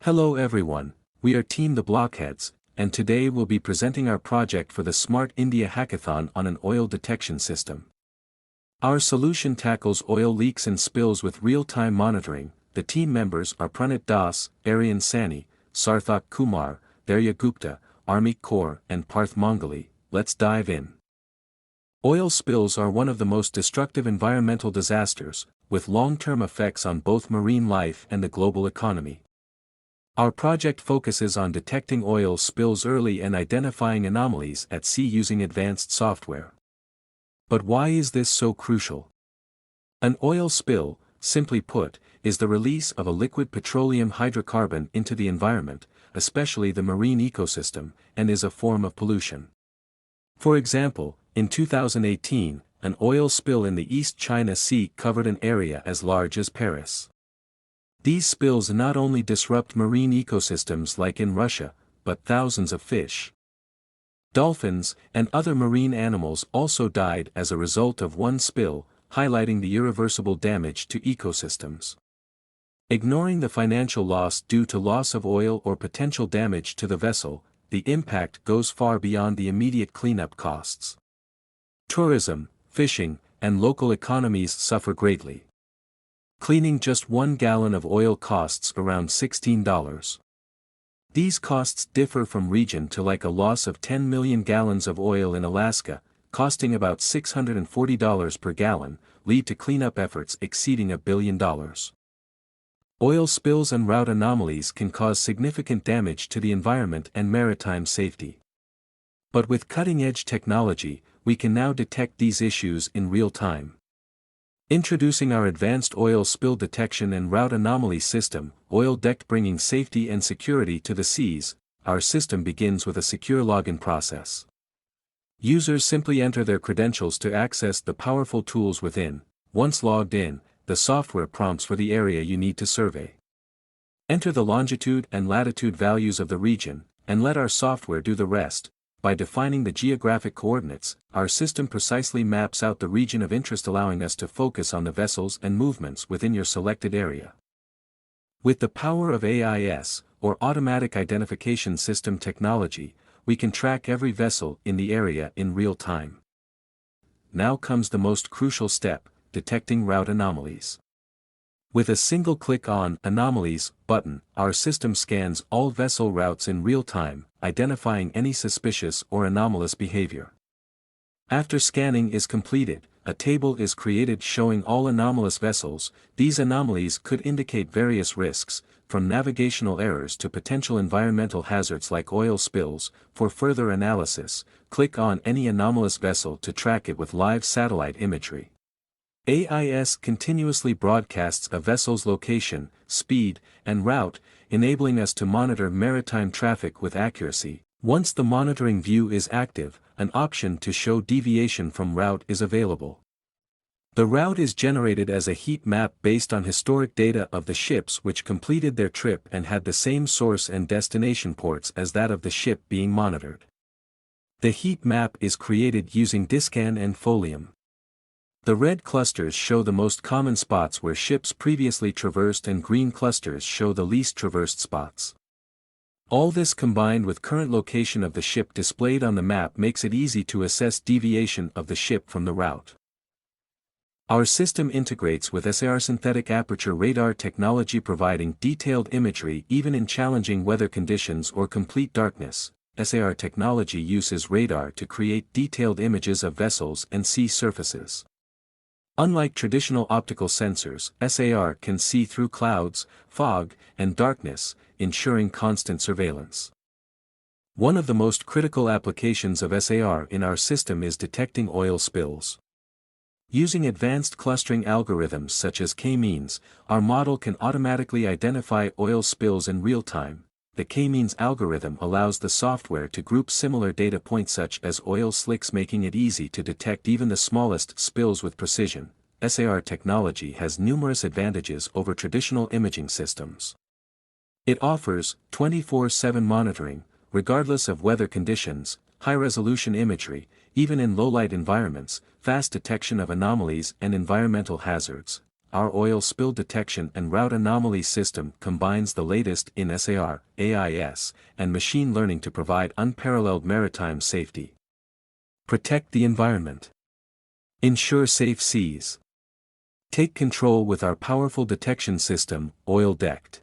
Hello everyone, we are Team the Blockheads, and today we'll be presenting our project for the Smart India Hackathon on an oil detection system. Our solution tackles oil leaks and spills with real-time monitoring. The team members are Pranit, Aryan, Saini, Sarthak, Kumar, Dhairya, Gupta, Armeek, Kaur, and Parth, Mungali. Let's dive in. Oil spills are one of the most destructive environmental disasters, with long-term effects on both marine life and the global economy. Our project focuses on detecting oil spills early and identifying anomalies at sea using advanced software. But why is this so crucial? An oil spill, simply put, is the release of a liquid petroleum hydrocarbon into the environment, especially the marine ecosystem, and is a form of pollution. For example, in 2018, an oil spill in the East China Sea covered an area as large as Paris. These spills not only disrupt marine ecosystems like in Russia, but thousands of fish, dolphins, and other marine animals also died as a result of one spill, highlighting the irreversible damage to ecosystems. Ignoring the financial loss due to loss of oil or potential damage to the vessel, the impact goes far beyond the immediate cleanup costs. Tourism, fishing, and local economies suffer greatly. Cleaning just 1 gallon of oil costs around $16. These costs differ from region to like a loss of 10 million gallons of oil in Alaska, costing about $640 per gallon, lead to cleanup efforts exceeding $1 billion. Oil spills and route anomalies can cause significant damage to the environment and maritime safety. But with cutting-edge technology, we can now detect these issues in real time. Introducing our advanced oil spill detection and route anomaly system, Oil Detect, bringing safety and security to the seas. Our system begins with a secure login process. Users simply enter their credentials to access the powerful tools within. Once logged in, the software prompts for the area you need to survey. Enter the longitude and latitude values of the region, and let our software do the rest. By defining the geographic coordinates, our system precisely maps out the region of interest, allowing us to focus on the vessels and movements within your selected area. With the power of AIS, or Automatic Identification System technology, we can track every vessel in the area in real time. Now comes the most crucial step: detecting route anomalies. With a single click on Anomalies button, our system scans all vessel routes in real time, identifying any suspicious or anomalous behavior. After scanning is completed, a table is created showing all anomalous vessels. These anomalies could indicate various risks, from navigational errors to potential environmental hazards like oil spills. For further analysis, click on any anomalous vessel to track it with live satellite imagery. AIS continuously broadcasts a vessel's location, speed, and route, enabling us to monitor maritime traffic with accuracy. Once the monitoring view is active, an option to show deviation from route is available. The route is generated as a heat map based on historic data of the ships which completed their trip and had the same source and destination ports as that of the ship being monitored. The heat map is created using Discan and Folium. The red clusters show the most common spots where ships previously traversed, and green clusters show the least traversed spots. All this combined with current location of the ship displayed on the map makes it easy to assess deviation of the ship from the route. Our system integrates with SIR synthetic aperture radar technology, providing detailed imagery even in challenging weather conditions or complete darkness. SIR technology uses radar to create detailed images of vessels and sea surfaces. Unlike traditional optical sensors, SIR can see through clouds, fog, and darkness, ensuring constant surveillance. One of the most critical applications of SIR in our system is detecting oil spills. Using advanced clustering algorithms such as K-means, our model can automatically identify oil spills in real time. The K-means algorithm allows the software to group similar data points such as oil slicks, making it easy to detect even the smallest spills with precision. SIR technology has numerous advantages over traditional imaging systems. It offers 24/7 monitoring, regardless of weather conditions, high-resolution imagery, even in low-light environments, fast detection of anomalies and environmental hazards. our oil spill detection and route anomaly system combines the latest in SAR, AIS, and machine learning to provide unparalleled maritime safety. Protect the environment. Ensure safe seas. Take control with our powerful detection system, Oil Detect.